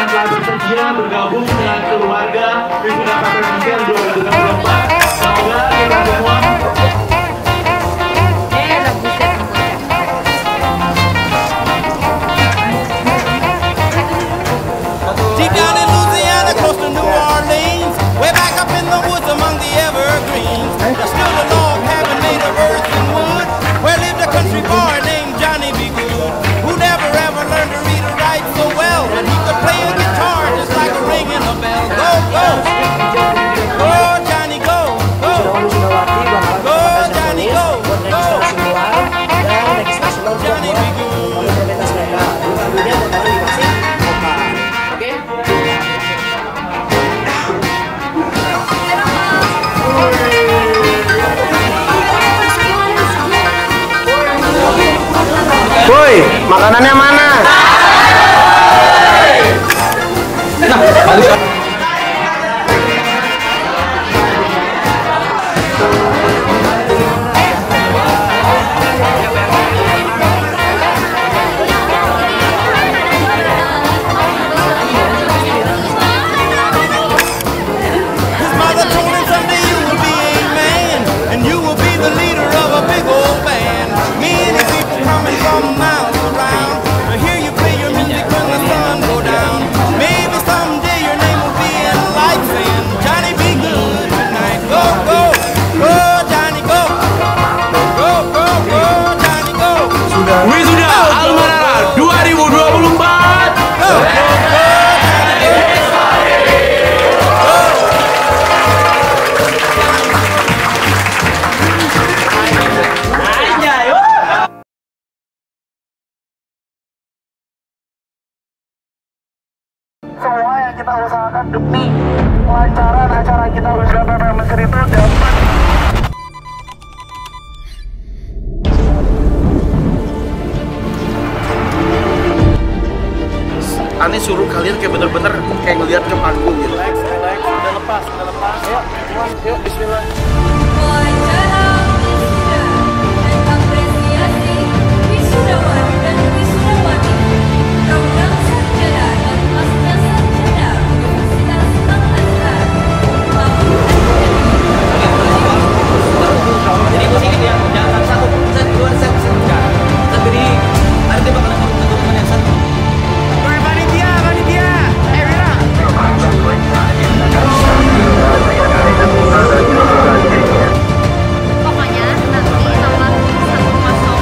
yang telah bersedia bergabung dengan keluarga Wisuda PPMISER 2024. Semoga kita semua deep down in Louisiana, close to New Orleans, way back up in the woods among the evergreens, there stood a log cabin made of earth and wood, where lived a country boy named Johnny B. Good, who never ever learned to read or write so well, but he could play a guitar just like a ring in a bell. Go, go! Go, Johnny, go! Go! Go, Johnny, go! Go! Johnny B. Good. Woi, makanannya mana? Nah, balik. His mother told him someday you will be a man, and you will be the leader of a big old band. Many people coming from miles around to hear you play your music when the sun go down. Maybe someday your name will be in lights and Johnny be good tonight. Go, go, go, Johnny, go. Go, go, go, Johnny, go. Wisuda Almanara 2024. Go, go, go, Johnny, go. Semua yang kita usahakan demi kelancaran acara kita Wisuda PPMISER itu dapat. Aneh suruh kalian kayak bener-bener kayak ngeliat ke panggung gitu. Relax, udah lepas. Ayo, yuk, bismillah. Wawancara wisuda dan apresiasi wisudawan dan wisudawati program sarjana dan pasca sarjana Universitas Al-Azhar tahun Jadi gue sini dia jangan satu set dua set tiga set beri nanti bakal ada teman-teman yang satu. Panitia, Wira. pokoknya nanti nomor 101 itu jaga-jaga aja.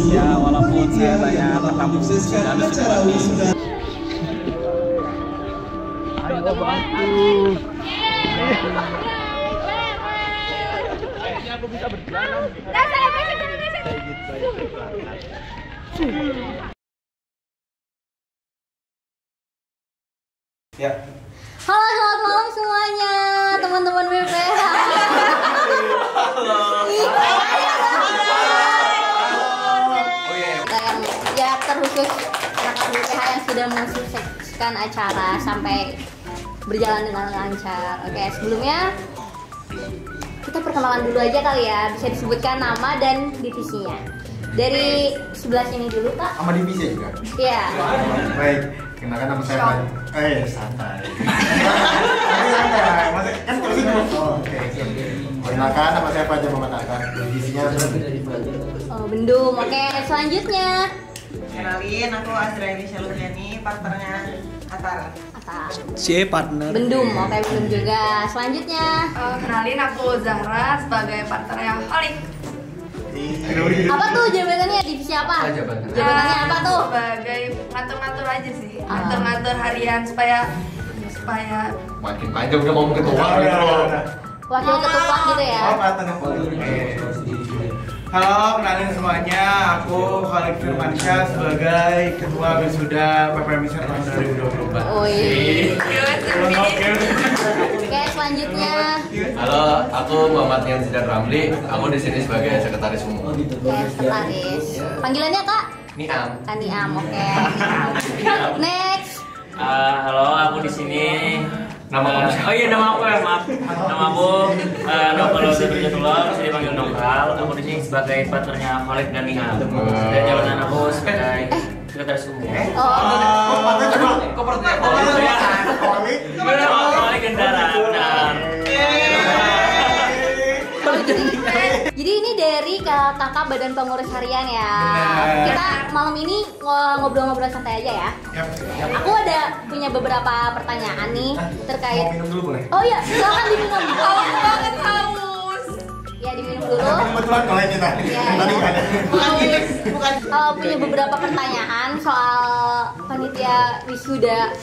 Ya walaupun saya banyak tentang musik dan sudah Halo, selamat malam semuanya, teman-teman BPH. Dan ya terkhusus rekan BPH yang sudah mensukseskan acara sampai berjalan dengan lancar. Oke, sebelumnya kita perkenalan dulu aja kali ya. Bisa disebutkan nama dan divisinya. Dari sebelah sini dulu, Kak. Sama divisi juga. Iya. Baik, kenalkan nama saya Pak. Santai. Santai. Masih kan terus itu. Oke. Kenalkan nama saya Pak Jamal Matahar. Divisinya Oh, Bendum. Oke, selanjutnya Kenalin, aku Azraeli Syalumiani, partnernya Atara. atas C partner. Bendum. Oke, Bendum juga. Selanjutnya Kenalin, aku Zahra sebagai partnernya Holik. apa tuh jabatannya? Divisi apa? Jabatannya apa tuh? Sebagai ngatur-ngatur aja sih, ngatur-ngatur harian supaya makin panjang udah ngomong ketua gitu loh. Wakil ketua gitu ya. Halo, kenalin semuanya. Aku Khalid Firmansyah sebagai Ketua Wisuda PPMISER tahun 2024. Wih. Oke, Oke, selanjutnya. Halo, aku Muhammad Nian Zidar Ramli. Aku di sini sebagai sekretaris umum. Sekretaris. Panggilannya Kak? Niam. Niam, oke. Next. Halo, aku di sini. Nama kamu? Oh iya, nama aku ya, maaf. Nama aku Nopal Jatullah, bisa dipanggil Nopal. Aku di sini sebagai partnernya Khalid dan Niam. Dan jabatan aku sebagai sekretaris umum. Kok partnernya Khalid Gendara, benar. Jadi ini dari kakak badan pengurus harian ya. Kita malam ini ngobrol-ngobrol santai aja ya. Aku ada punya beberapa pertanyaan nih terkait. Mau minum dulu boleh? Oh iya, silakan diminum. Haus banget, haus. Ya diminum dulu. Kebetulan kalau ini tadi. Tadi nggak ada. Punya beberapa pertanyaan soal panitia wisuda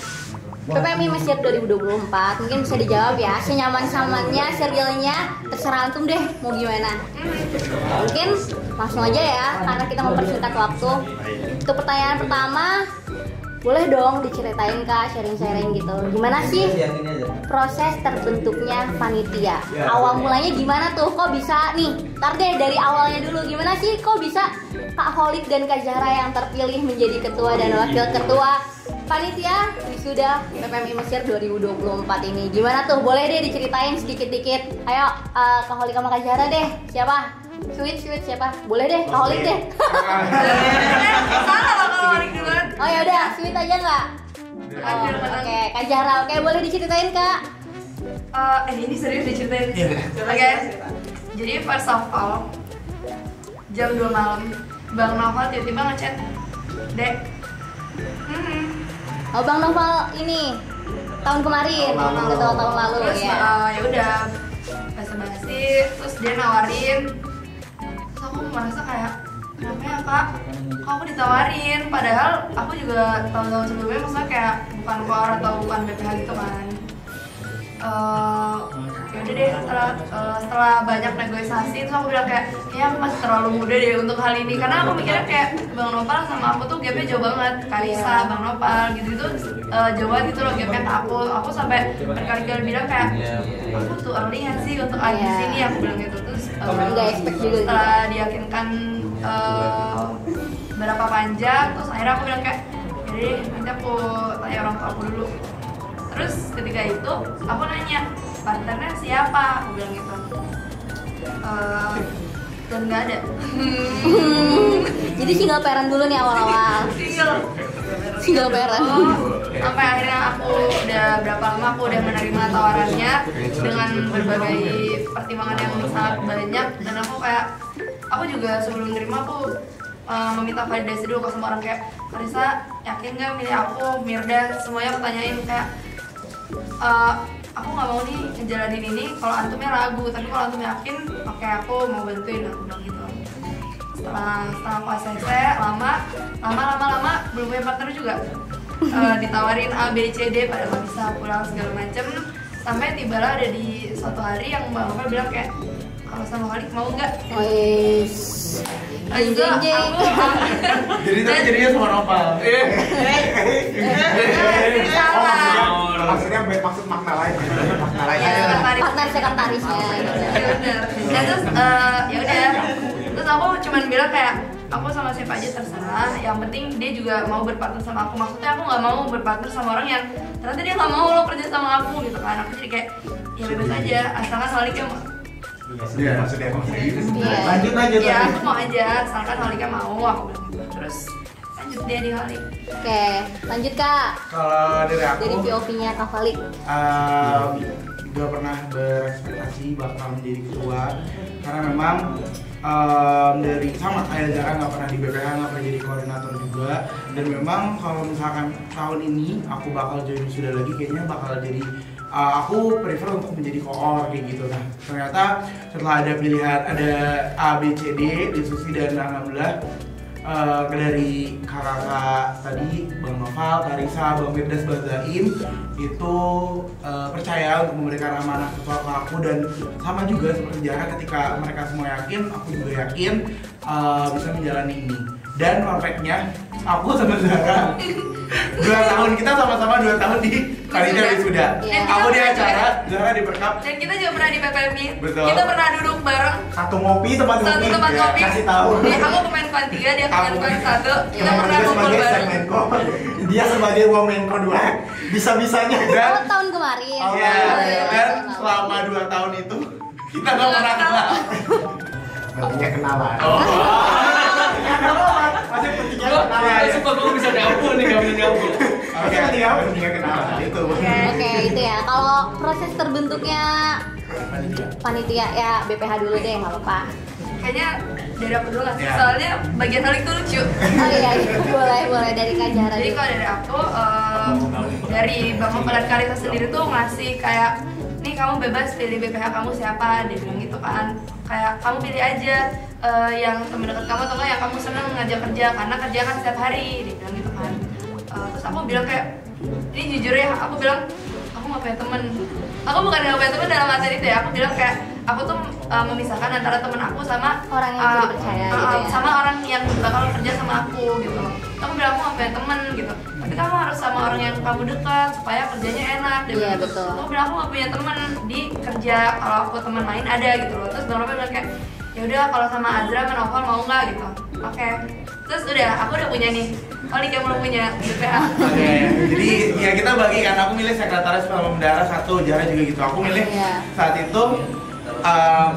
PPMI Mesir 2024. Mungkin bisa dijawab ya, senyaman-nyamannya, serialnya, terserah antum deh mau gimana. Mungkin langsung aja ya, karena kita mempersingkat waktu. Untuk pertanyaan pertama, boleh dong diceritain Kak, sharing-sharing gitu. Gimana sih proses terbentuknya panitia? Awal mulanya gimana tuh? Kok bisa nih? Ntar deh dari awalnya dulu. Gimana sih kok bisa Kak Khalid dan Kak Zahra yang terpilih menjadi ketua dan wakil ketua panitia wisuda PPMI Mesir 2024 ini? Gimana tuh? Boleh deh diceritain sedikit-dikit. Ayo Kak Khalid sama Kak Zahra deh. Siapa? Sweet siapa? Boleh deh, Kak Khalid deh. Salah kalau Khalid duluan. Oh ya udah, Sweet aja nggak? Oke, Kak Zahra. Oke, boleh diceritain Kak? Ini serius diceritain. Oke. Jadi first of all, jam 2 malam, Bang Noval tiba-tiba ngechat, Dek. Oh Bang Noval ini tahun kemarin, tahun lalu Terus ya. ya udah basa-basi, terus dia nawarin. Terus aku merasa kayak kenapa ya Kak? Kok aku ditawarin? Padahal aku juga tahun-tahun sebelumnya maksudnya kayak bukan KOR atau bukan BPH gitu kan. Ya udah deh, setelah banyak negosiasi itu aku bilang kayak ya aku masih terlalu muda deh untuk hal ini, karena aku mikirnya kayak Bang Nopal sama aku tuh gapnya jauh banget. Kalisa, Bang Nopal gitu jauh banget gitu loh gapnya ke aku sampai berkali-kali bilang kayak aku tuh early nggak sih untuk ada di sini, aku bilang gitu. Terus Nggak expect juga setelah diyakinkan berapa panjang, terus akhirnya aku bilang kayak jadi nanti aku tanya orang tua aku dulu. Terus ketika itu aku nanya partnernya siapa, aku bilang gitu. Dan nggak ada. Jadi single parent dulu nih awal-awal. Single parent. Sampai akhirnya aku udah berapa lama aku udah menerima tawarannya dengan berbagai pertimbangan yang sangat banyak, dan aku juga sebelum menerima aku meminta validasi dulu ke semua orang kayak Marisa yakin nggak milih aku, Mirda, semuanya aku tanyain kayak aku nggak mau nih ngejalanin ini kalau antumnya ragu, tapi kalau antum yakin oke, aku mau bantuin, aku bilang gitu. Setelah aku ACC lama belum punya partner juga. Ditawarin A, B, C, D pada nggak bisa pulang segala macem, sampai tibalah ada di suatu hari yang Mbak Nopal bilang kayak kalau sama Khalid mau nggak? Jeng. Jadi tadi jadinya sama Nopal. Maksudnya maksud makna lain. Makna lain. Partner sekretarisnya. Bener. Terus ya udah. Terus aku cuman bilang kayak aku sama siapa aja terserah, yang penting dia juga mau berpartner sama aku. Maksudnya aku nggak mau berpartner sama orang yang ternyata dia nggak mau lo kerja sama aku gitu kan. Aku jadi kayak ya bebas aja, asalkan Haliknya mau. Iya, maksudnya mau. Lanjut. Ya aku mau aja, asalkan Haliknya mau, aku bilang gitu. Terus lanjut dia di Halik. Oke, lanjut Kak. Kalau dari aku, Dari POV-nya Kak Khalid. gak pernah berekspektasi bakal menjadi ketua, karena memang dari sama kayak Zara nggak pernah di BPH, nggak pernah jadi koordinator juga, dan memang kalau misalkan tahun ini aku bakal join sudah lagi, kayaknya bakal jadi aku prefer untuk menjadi koor kayak gitu. Nah ternyata setelah ada pilihan ada A, B, C, D, diskusi, dan alhamdulillah dari kakak tadi, Bang Noval, Karisa, Bang Mirdas, Bang Zaim itu percaya untuk memberikan amanah ketua ke aku, dan sama juga seperti Zara, ketika mereka semua yakin, aku juga yakin bisa menjalani ini. Dan fun fact-nya, aku sama Zara 2 tahun, kita sama-sama 2 tahun di panitia wisuda. Iya. Aku di acara, Zara di perkap. Dan kita juga pernah di PPMI. Betul. Kita pernah duduk bareng Satu tempat satu tempat kopi. Kasih tahu. Aku pemain pan 3, dia pemain pan 1. Kita pernah Dia ngumpul sebagai bareng. segmenko, dia sebagai womenko 2. Bisa-bisanya. Oh, tahun kemarin. Iya, Oh, iya, dan tahun lalu. selama 2 tahun itu kita nggak pernah kenal. Pentingnya kenalan. Masih pentingnya kenalan. Sumpah gue bisa nyambung nih, gak bisa nyambung. Oke, Pentingnya kenalan itu. Oke, itu ya. Kalau proses terbentuknya panitia ya BPH dulu deh, nggak apa-apa. Kayaknya dari aku dulu nggak sih? Ya. Soalnya bagian hal itu lucu. Oh iya, boleh dari Kak Zara Jadi dulu. kalau dari aku, dari Bang Nopal dan Karisa sendiri tuh ngasih kayak, nih kamu bebas pilih BPH kamu siapa, dia bilang gitu kan. Kayak kamu pilih aja yang temen dekat kamu atau enggak yang kamu seneng ngajak kerja, karena kerja kan setiap hari, dia bilang gitu kan. Terus aku bilang kayak, ini jujur ya, aku bilang aku nggak punya temen. Aku bukan nggak punya temen dalam arti itu ya, aku bilang kayak aku tuh memisahkan antara temen aku sama Orang yang bisa dipercaya gitu ya. sama orang yang bakal kerja sama aku gitu. Aku bilang aku nggak punya temen gitu, tapi kamu harus sama orang yang kamu dekat supaya kerjanya enak. Dia Iya, bilang, betul. Aku bilang aku nggak punya temen di kerja, kalau aku teman lain ada gitu loh. Terus Bang Nopal bilang kayak, ya udah kalau sama Azra sama Novel mau nggak gitu. Oke. Terus udah aku udah punya nih. Olik yang belum punya BPH. Oke, jadi ya kita bagi kan, aku milih sekretaris sama bendahara satu, Zara juga gitu. Aku milih Iya. saat itu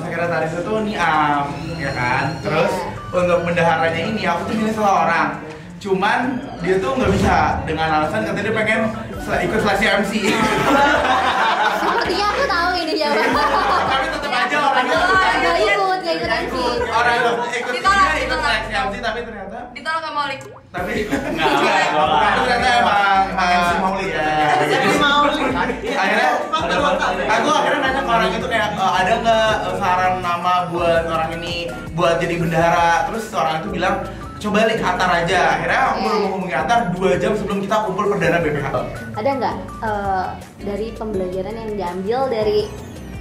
sekretaris itu Niam, ya kan. Terus untuk bendaharanya ini aku tuh milih salah orang. Cuman dia tuh nggak bisa dengan alasan katanya dia pengen ikut seleksi MC. Sepertinya aku tahu ini jawabannya. Tapi tetap aja orangnya Nggak ikut MC. orang itu ikut Ditolak, dia ikut ditolak. seleksi MC tapi ternyata Ditolak sama Olik. tapi ternyata emang MC Maulid. Akhirnya aku akhirnya nanya ke orang itu kayak ada nggak saran nama buat orang ini buat jadi bendahara. Terus orang itu bilang coba lihat Atar aja. Akhirnya aku baru ngomongin Atar 2 jam sebelum kita kumpul perdana BPH. Ada nggak dari pembelajaran yang diambil dari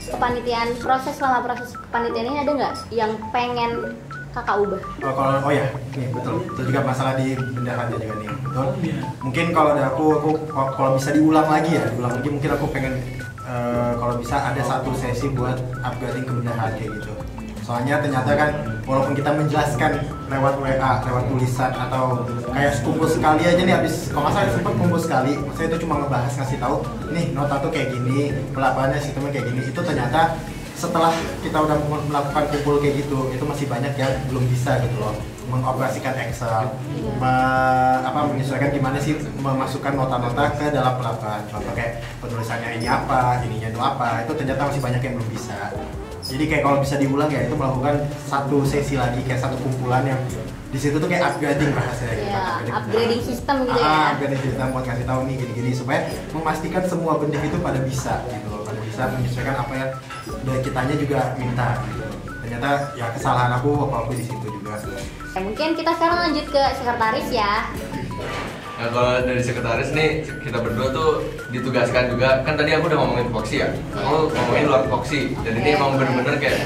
kepanitiaan, proses kepanitiaan ini, ada nggak yang pengen kakak ubah? Oh ya, nih betul. Itu juga masalah di bendaharanya juga nih, betul. Mungkin kalau ada aku kalau bisa diulang lagi mungkin aku pengen kalau bisa ada satu sesi buat upgrading kebendaharaan kayak gitu. Soalnya ternyata kan walaupun kita menjelaskan lewat WA, lewat tulisan atau kayak kumpul sekali aja nih, habis kalau nggak salah sempat kumpul sekali, saya itu cuma ngebahas ngasih tahu nih nota tuh kayak gini, pelapannya sistemnya kayak gini. Itu ternyata setelah kita udah melakukan kumpul kayak gitu, itu masih banyak yang belum bisa gitu loh mengoperasikan Excel, menyesuaikan gimana sih memasukkan nota-nota ke dalam pelapan. Contoh kayak penulisannya ini apa, ininya itu apa, itu ternyata masih banyak yang belum bisa. Jadi kayak kalau bisa diulang ya itu melakukan satu sesi lagi, kayak satu kumpulan yang di situ tuh kayak upgrading bahasanya gitu. Iya, upgrading sistem gitu ya. Upgrading sistem buat ngasih tahu nih gini-gini supaya memastikan semua benda itu pada bisa gitu loh, pada bisa menyesuaikan apa yang dari kitanya juga minta gitu. Ternyata ya kesalahan aku di situ juga. Ya, mungkin kita sekarang lanjut ke sekretaris ya. Nah kalau dari sekretaris nih, kita berdua tuh ditugaskan juga, kan tadi aku udah ngomongin voksi ya, aku ngomongin luar voksi, dan ini emang bener-bener kayak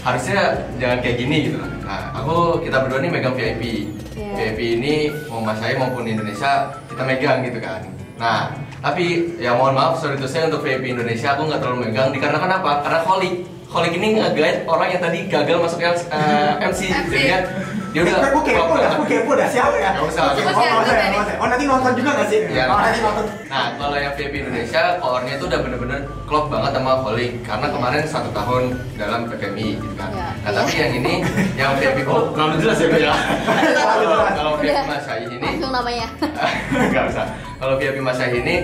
harusnya jangan kayak gini gitu. Nah kita berdua nih megang VIP. VIP ini mau Mas saya maupun Indonesia kita megang gitu kan. Nah tapi ya mohon maaf, sorry to say untuk VIP Indonesia aku nggak terlalu megang, dikarenakan apa? Karena Holik ini nge-guide orang yang tadi gagal masuk MC. Jadinya dia udah Aku kepo dah siapa ya? Nggak usah. Oh nanti nonton juga nggak sih? Iya. Oh nanti nonton. Nah, kalau yang VIP Indonesia, core-nya itu udah bener-bener klop banget sama Holik. Karena kemarin 1 tahun dalam PPMI gitu kan. Iya. Nah, tapi yang ini, yang VIP, terlalu jelas ya, ya. Kalau VIP Udah. Mas Syahih ini, Langsung namanya. nggak usah. Kalau VIP Mas Syahih ini,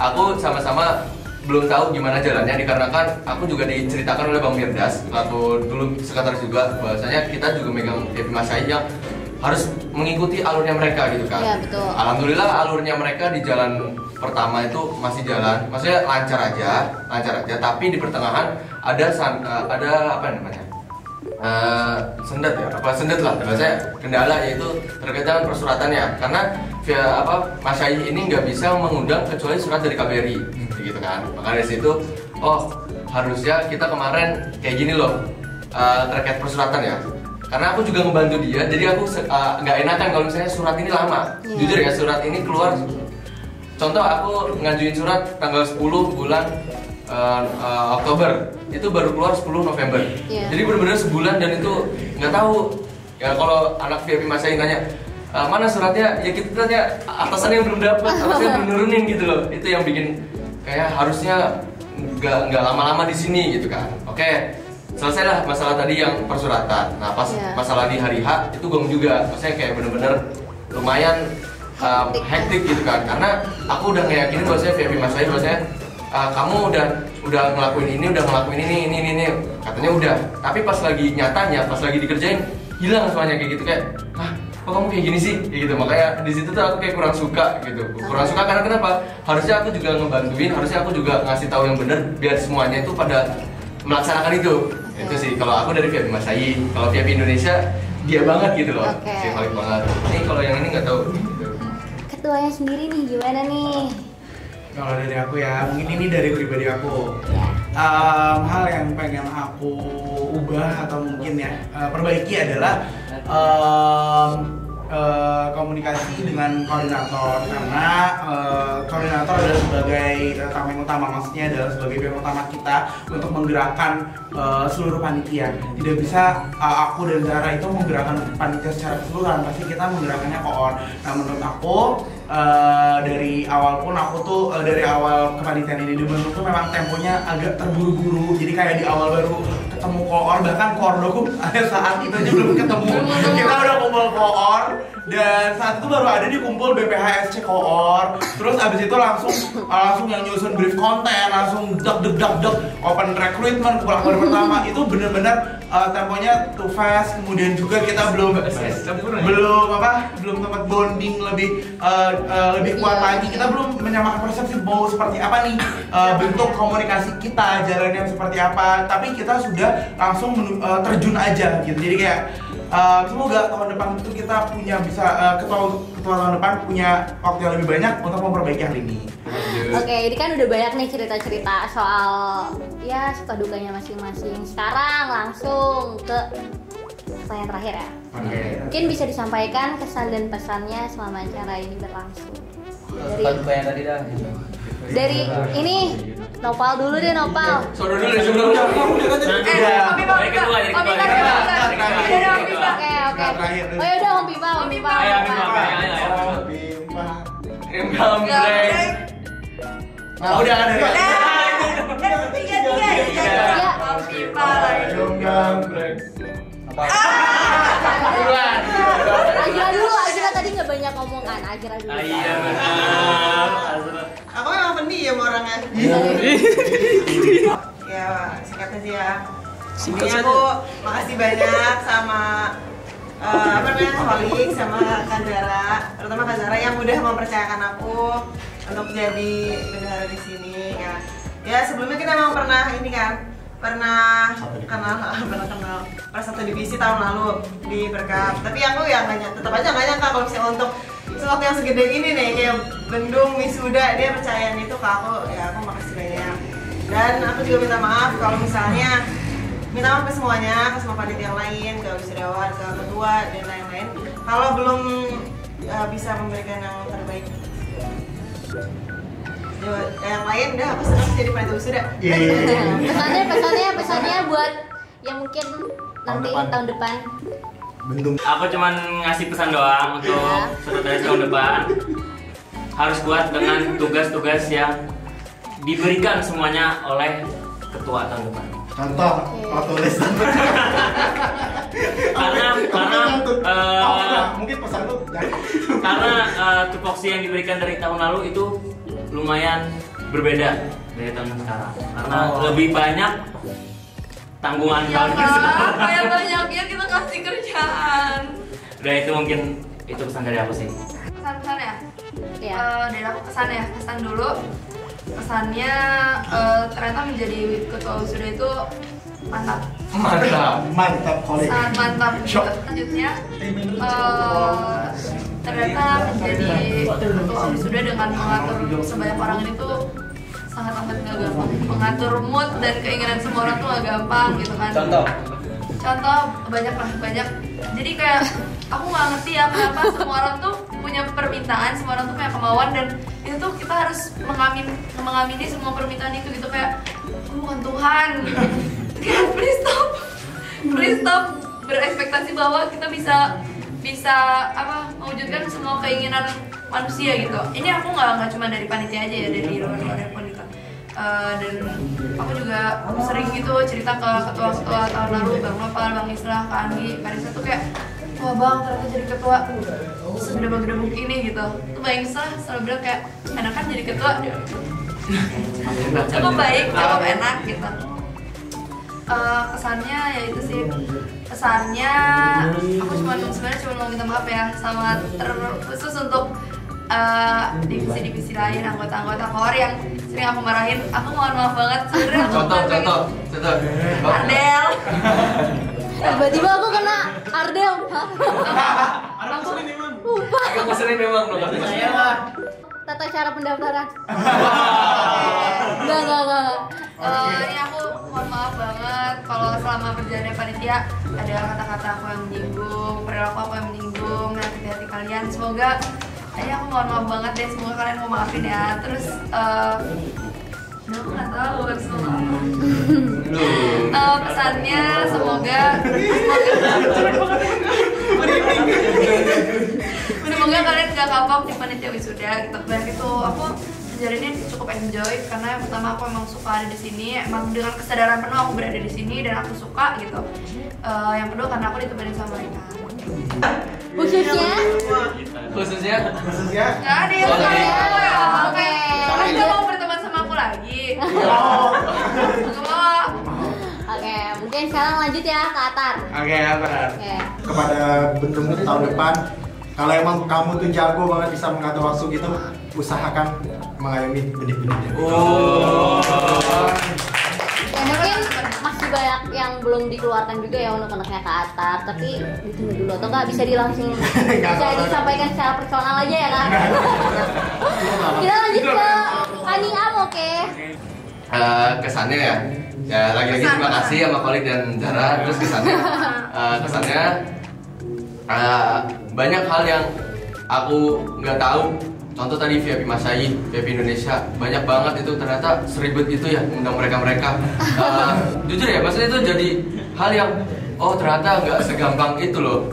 aku sama-sama belum tahu gimana jalannya, dikarenakan aku juga diceritakan oleh Bang Mirdas waktu dulu sekretaris juga, bahwasanya kita juga megang VIP Mas Syahih yang harus mengikuti alurnya mereka gitu kan. Iya, betul. Alhamdulillah alurnya mereka di jalan pertama itu masih jalan, maksudnya lancar aja, tapi di pertengahan ada apa namanya? Sendet ya, sendet lah, maksudnya kendala yaitu terkait dengan persuratannya, karena via Mas Syahih ini nggak bisa mengundang kecuali surat dari KBRI, gitu kan. Maka dari situ, harusnya kita kemarin kayak gini loh, terkait persuratan ya. karena aku juga ngebantu dia, jadi aku nggak enakan kalau misalnya surat ini lama. Jujur ya, surat ini keluar, contoh aku ngajuin surat tanggal 10 bulan Oktober, itu baru keluar 10 November. Jadi benar-benar sebulan, dan itu nggak tahu ya. Kalau anak VIP Mas Ayi nanya mana suratnya, ya kita tanya atasannya yang belum dapat, atasannya belum nurunin gitu loh. Itu yang bikin kayak harusnya nggak lama-lama di sini gitu kan. Oke, selesailah masalah tadi yang persuratan. Nah pas masalah di hari H itu gong juga, maksudnya kayak bener-bener lumayan hektik gitu kan, karena aku udah ngeyakinin bahwasanya VIP Mas Ayi bahwasanya kamu udah ngelakuin ini, katanya udah. Tapi pas lagi nyatanya, pas lagi dikerjain, hilang semuanya kayak gitu, kayak kok kamu kayak gini sih, kayak gitu. Makanya di situ tuh aku kayak kurang suka gitu. Kurang suka karena kenapa? Harusnya aku juga ngebantuin, harusnya aku juga ngasih tahu yang bener biar semuanya itu pada melaksanakan itu. Itu sih kalau aku dari VIP Mas Ayi. Kalau VIP Indonesia dia banget gitu loh, si Khalid banget. Ini kalau yang ini nggak tahu. Gitu. Ketuanya sendiri nih gimana nih? Kalau dari aku ya, mungkin ini dari pribadi aku. Hal yang pengen aku ubah atau mungkin ya perbaiki adalah komunikasi dengan koordinator, karena koordinator adalah sebagai tamu yang utama, maksudnya adalah sebagai pihak utama kita untuk menggerakkan seluruh panitia. Tidak bisa aku dan Zara itu menggerakkan panitia secara keseluruhan, pasti kita menggerakkannya koor. Nah menurut aku dari awal pun aku tuh dari awal kepanitiaan ini dibentuk tuh memang temponya agak terburu-buru. Jadi kayak di awal baru ketemu koor, bahkan koor dokum ada saat itu aja belum ketemu. Kita udah kumpul koor, dan saat itu baru ada di kumpul BPHSC koor. Terus abis itu langsung yang nyusun brief konten, langsung deg open recruitment kumpul pertama. Itu bener-bener temponya too fast. Kemudian juga kita belum tempat bonding lebih kuat lagi. Kita belum menyamakan persepsi mau seperti apa nih bentuk komunikasi kita, jalannya seperti apa. Tapi kita sudah langsung terjun aja gitu. Jadi kayak semoga tahun depan itu kita punya ketua tahun depan punya waktu yang lebih banyak untuk memperbaiki hal ini. Oke, ini kan udah banyak nih cerita-cerita soal ya suka dukanya masing-masing. Sekarang langsung ke pertanyaan terakhir ya. Mungkin bisa disampaikan kesan dan pesannya selama acara ini berlangsung. Dari ini Nopal dulu deh, Nopal. Suruh dulu. Oke. Oh ya udah Om Pipa. Udah ada. Azra tadi nggak banyak ngomongan, Azra dulu. Iya benar. Aku memang pendiam orangnya. Ya, singkat aja ya. Ini aku makasih banyak sama Holik sama Kak Zara, terutama Kak Zara yang udah mempercayakan aku untuk jadi bendahara di sini kan. Ya sebelumnya kita emang pernah kenal pas satu divisi tahun lalu di Berkap. Tapi aku ya tetap aja nggak nyangka kalau misalnya untuk sesuatu yang segede ini nih kayak bendung wisuda dia percayaan itu ke aku. Ya aku makasih banyak. Dan aku juga minta maaf kalau misalnya minta maaf ke semuanya, ke semua panitia yang lain, ke wisudawan, ke ketua dan lain-lain. Kalau belum bisa memberikan yang terbaik. Yang lain udah aku senang jadi panitia wisuda. Pesannya buat yang mungkin nanti tahun depan. Aku cuman ngasih pesan doang untuk saudara tahun depan. Harus buat dengan tugas-tugas yang diberikan semuanya oleh ketua tahun depan. Contoh, tulis. Karena mungkin pesan tuh karena tupoksi yang diberikan dari tahun lalu itu lumayan berbeda dari tahun sekarang. Karena lebih banyak tanggungan ya kan, kayak banyaknya kita kasih kerjaan. Udah itu mungkin itu pesan dari aku sih. Pesan-pesan ya? Iya. Dari aku pesan dulu. Pesannya ternyata menjadi ketua wisuda itu mantap. Mantap Holik. Sangat mantap. Selanjutnya ternyata menjadi ketua wisuda dengan mengatur sebanyak orang ini tuh sangat amat nggak gampang. Mengatur mood dan keinginan semua orang tuh nggak gampang gitu kan. contoh banyak. Jadi kayak aku nggak ngerti ya kenapa semua orang tuh punya permintaan, semua orang tuh punya kemauan, dan itu tuh kita harus mengamini semua permintaan itu gitu. Kayak aku bukan Tuhan. Please stop berekspektasi bahwa kita bisa mewujudkan semua keinginan manusia gitu. Ini aku nggak cuma dari panitia aja ya, dari luar pun gitu. Dan aku juga sering gitu cerita ke ketua-ketua tahun lalu, Bang Nopal, Bang Islah, Kak Andi, Kak Risa tuh kayak, wah Bang ternyata jadi ketua segede-gede ini gitu. Tuh Bang Islah selalu bilang kayak, enakan jadi ketua, cukup baik, cukup enak gitu. Kesannya ya itu sih, kesannya aku sebenarnya cuma mau minta maaf ya, sama terkhusus untuk divisi-divisi lain, anggota-anggota core yang sering aku marahin. Aku mohon maaf banget sebenarnya. Contoh. Ardel. Tiba-tiba aku kena Ardel. Agak ngeselin memang dong. Saya lah. Tata cara pendaftaran. Enggak. Ini aku mohon maaf banget kalau selama perjalanan panitia ada kata-kata aku yang menyinggung, perilaku aku yang menyinggung, menyakiti hati kalian. Semoga aku mohon maaf banget deh, semoga kalian mau maafin ya. Terus aku nggak tahu harus ngomong apa. Pesannya semoga kalian gak kapok di panitia wisuda gitu. Dan itu aku menjalannya cukup enjoy karena yang pertama aku emang suka ada di sini, emang dengan kesadaran penuh aku berada di sini dan aku suka gitu. Yang kedua karena aku ditemenin sama mereka. Khususnya nggak ada yang oke. Kalian nggak mau berteman sama aku lagi? Nggak mau. Oke, mungkin sekarang lanjut ya ke Atar. Oke, Atar. Kepada Bendung tahun depan, kalau emang kamu tuh jago banget bisa mengatur waktu gitu, usahakan mengayomi benih-benihnya. Ya mungkin masih banyak yang belum dikeluarkan juga ya unek-uneknya ke Atar, tapi ditunggu dulu atau nggak bisa disampaikan secara personal aja ya kan? Kita lanjut ke Aning Am, oke? Kesannya ya lagi-lagi terima kasih sama Khalid dan Zara. Terus kesannya banyak hal yang aku nggak tahu. Contoh tadi VIP Masai, VIP Indonesia, banyak banget itu ternyata seribet itu ya undang mereka. Jujur ya, maksudnya itu jadi hal yang ternyata nggak segampang itu loh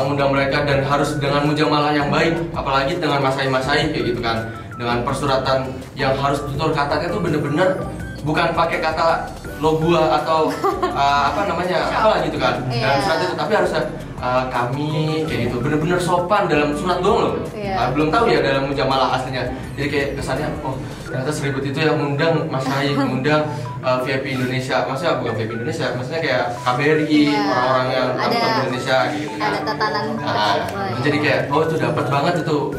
undang mereka, dan harus dengan mujamalah yang baik, apalagi dengan Masai kayak gitu kan, dengan persuratan yang harus tutur katanya tuh bener-bener bukan pakai kata lo gua atau apalah gitu kan dalam surat itu, tapi harusnya kami kayak gitu, bener-bener sopan dalam surat doang loh. Belum tahu ya dalam mujamalah aslinya. Jadi kayak kesannya ternyata seribet itu yang mengundang Mas Hai, mengundang VIP Indonesia. Maksudnya bukan VIP Indonesia, maksudnya kayak KBRI, orang-orang yang di Indonesia gitu kan. Ada tatanan. Jadi kayak itu dapat banget itu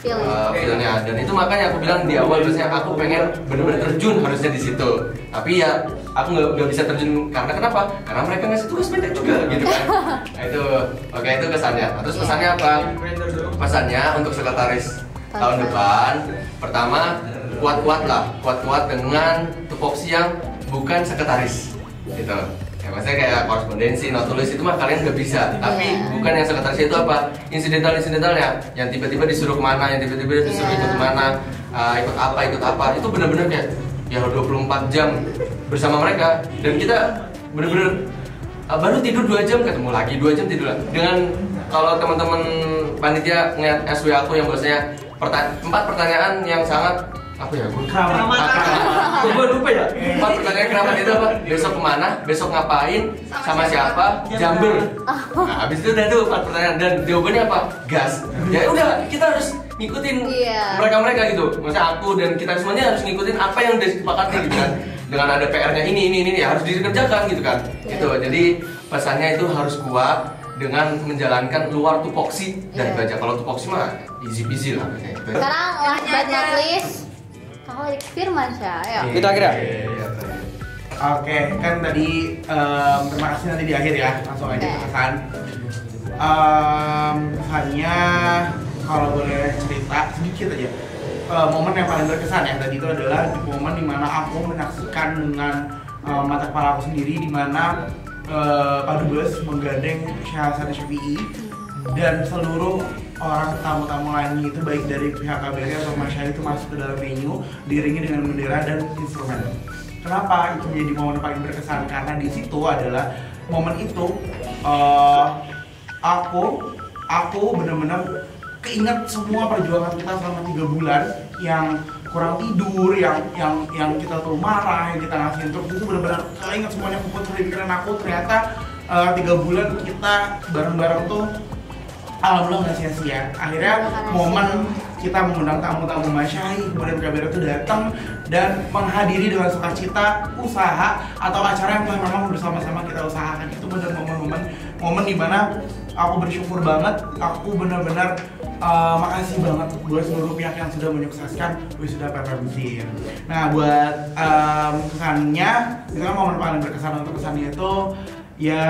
feelnya. Dan itu makanya aku bilang di awal biasanya aku pengen bener-bener terjun harusnya di situ. Tapi ya aku nggak bisa terjun karena kenapa? Karena mereka ngasih tugas pendek juga gitu kan. Nah itu itu kesannya. Terus pesannya apa? Pesannya untuk sekretaris tahun depan, pertama kuat-kuat dengan tupoksi yang bukan sekretaris gitu. Ya maksudnya kayak korespondensi, notulis itu mah kalian nggak bisa. Tapi bukan yang sekretaris itu apa? Insidentalnya yang tiba-tiba disuruh kemana, yang tiba-tiba disuruh ikut kemana, ikut apa. Itu benar-benar kayak ya 24 jam bersama mereka, dan kita benar-benar baru tidur 2 jam ketemu lagi, 2 jam tidur lagi. Dengan kalau teman-teman panitia ngeliat SW aku yang biasanya 4 pertanyaan yang sangat Gue lupa ya. 4 pertanyaan keramat itu apa? Besok kemana? Besok ngapain? Sama siapa? Jambel. Nah, habis itu udah tuh 4 pertanyaan dan jawabannya apa? Gas. Ya udah, kita harus ngikutin mereka gitu. Maksudnya aku dan kita semuanya harus ngikutin apa yang udah disepakati gitu kan. Dengan ada PR-nya ini ya harus dikerjakan gitu kan. Gitu. Jadi pesannya itu harus kuat dengan menjalankan luar tupoksi dari baca. Kalau tupoksi mah easy lah. Sekarang last but not least, Kak Firman ya. Kita kira. Oke, kan tadi terima kasih, nanti di akhir ya, langsung aja ke kesan. Kesannya kalau boleh cerita sedikit aja. Momen yang paling berkesan ya tadi itu adalah momen dimana aku menyaksikan dengan mata kepala aku sendiri, dimana Pak Dubes menggandeng Syekh Hasan Syafi'i dan seluruh orang tamu-tamu lainnya itu baik dari pihak KBRI atau masyarakat itu masuk ke dalam venue diiringi dengan bendera dan instrumen. Kenapa itu menjadi momen paling berkesan? Karena di situ adalah momen itu aku benar-benar keinget semua perjuangan kita selama 3 bulan yang kurang tidur, yang kita tuh marah, yang kita ngasih instruksi itu benar-benar keinget semuanya kumpul di pikiran aku. Ternyata 3 bulan kita bareng-bareng tuh alhamdulillah nggak sia-sia. Akhirnya momen kita mengundang tamu-tamu masyayikh, kemudian KBRI itu datang dan menghadiri dengan sukacita usaha atau acara yang memang bersama-sama kita usahakan. Itu benar momen dimana aku bersyukur banget, aku benar-benar makasih banget buat seluruh pihak yang sudah menyukseskan wisuda PPMC. Nah buat kesannya, itu kan momen paling berkesan untuk kesannya itu ya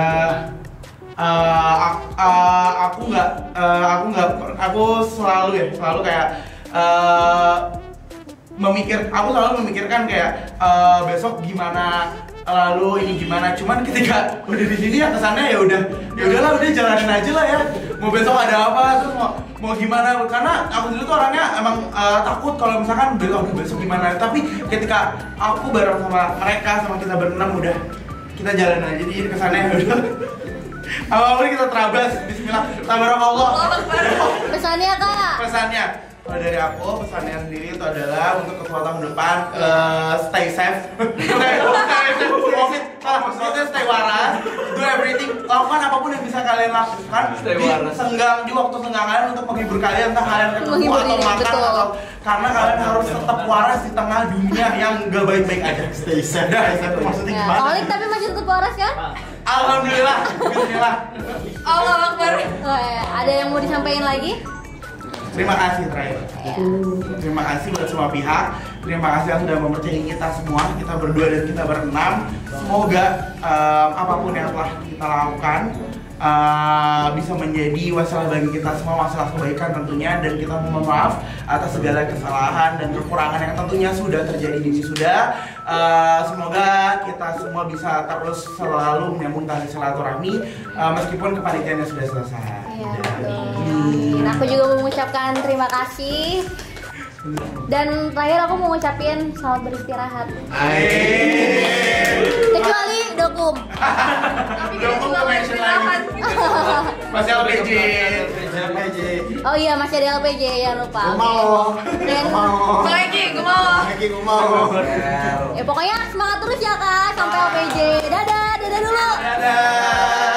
aku selalu kayak aku selalu memikirkan kayak besok gimana, lalu ini gimana. Cuman ketika udah di sini ya kesannya ya udahlah udah jalanin aja lah ya. Mau besok ada apa, terus mau gimana, karena aku dulu tuh orangnya emang takut kalau misalkan besok gimana. Tapi ketika aku bareng sama mereka, sama kita berenam, udah kita jalan aja. Jadi kesannya udah awalnya kita terabas. Bismillah, tabarakallah. Pesannya Kak? Pesannya kalau dari aku, pesannya sendiri itu adalah untuk ketua tahun depan stay safe. COVID, maksudnya stay waras, do everything, lakukan apapun yang bisa kalian lakukan di waktu senggang kalian untuk menghibur kalian, entah kalian ketemu atau makan atau karena kalian harus tetap waras di tengah dunia yang gak baik-baik aja. Stay safe. Itu maksudnya gimana? Olik tapi masih tetap waras kan? Alhamdulillah, bismillah. Allah Akbar. Ada yang mau disampaikan lagi? Terima kasih terakhir. Terima kasih buat semua pihak. Terima kasih yang sudah mempercayai kita semua. Kita berdua dan kita berenam. Semoga apapun yang telah kita lakukan bisa menjadi wasilah bagi kita semua, wasilah kebaikan tentunya, dan kita mohon maaf atas segala kesalahan dan kekurangan yang tentunya sudah terjadi di wisuda. Semoga kita semua bisa terus selalu menyambung tali silaturahmi meskipun kepanitiaannya sudah selesai. Aku juga mengucapkan terima kasih. Dan terakhir aku mau ngucapin selamat beristirahat. Kecuali Dokum. Dokum ke mention lagi. Masih LPJ. Oh iya, masih ada LPJ ya, lupa. Gue mau. Ya pokoknya semangat terus ya Kak sampai LPJ. Dadah dulu. Dadah.